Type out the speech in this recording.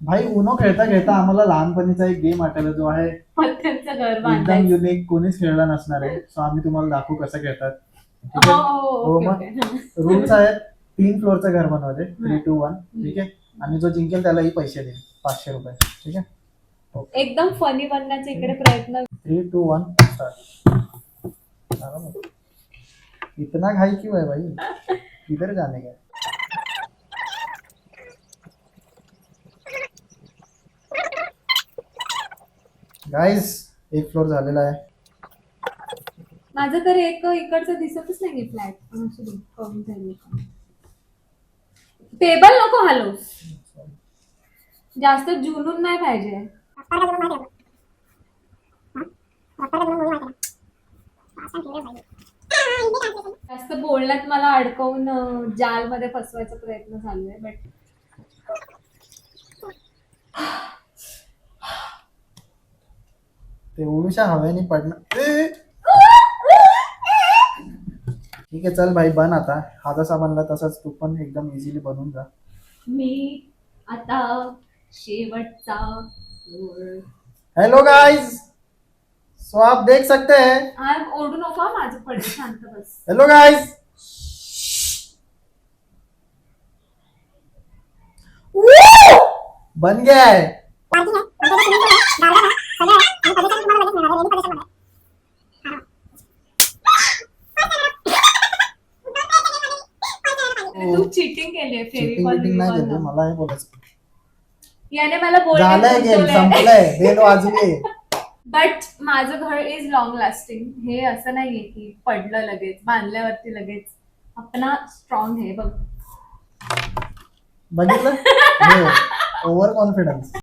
भाई उनो खेळता खेळता आम्हाला लहानपणीचा एक गेम आठवला जो आहे पत्त्यांचं घर एकदम बांधायचं. युनिक, कोणीच खेळला नसणार आहे. सो आम्ही तुम्हाला दाखवू कसं खेळतात. ठीक हो आहे. हो हो ओके मग ओके. रूल्स आहेत. 3 फ्लोअरचं घर बनवायचे. 3, 2, 1. ठीक आहे. आणि जो जिंकेल त्यालाही पैसे देईल 500 रुपये. ठीक आहे. ओके. एकदम फनी बनण्याचा इकडे प्रयत्न. 3, 2, 1 स्टार्ट. इतना घाई क्यों है भाई, किधर जाने का? गाइस एक फ्लोर झालेला आहे. माझं तर एक इकडचं दिसतच नाही फ्लॅट. कमी झाली. टेबल नको हलवूस, जास्त जुनून नाही पाहिजे. जास्त बोलण्यात मला अडकवून जाल मध्ये फसवायचा प्रयत्न चालू आहे. बट ते उडूशा हवेने पडणार. ठीक आहे चल भाई बन आता. हा जसा बनला तसाच तू पण एकदम इझिली बनून जा. मी आता शेवटचा. हेलो गाइस, सो आप देख सकते हैं. आय ओढू नको माझं पडेल, शांत बस. हेलो गाइस, बन गया है. तू चिटिंग केली आहे. चिटिंग बिटिंग नाही केली, मला हे बोलायचं. याने मला झालंय गेम, संपलंय, बेल वाजली. बट माझं घर इज लॉंग लास्टिंग. हे असं नाहीये की पडलं लगेच, बांधल्यावरती लगेच. अपना स्ट्रॉंग है बघ. बघितलं, ओव्हर कॉन्फिडन्स.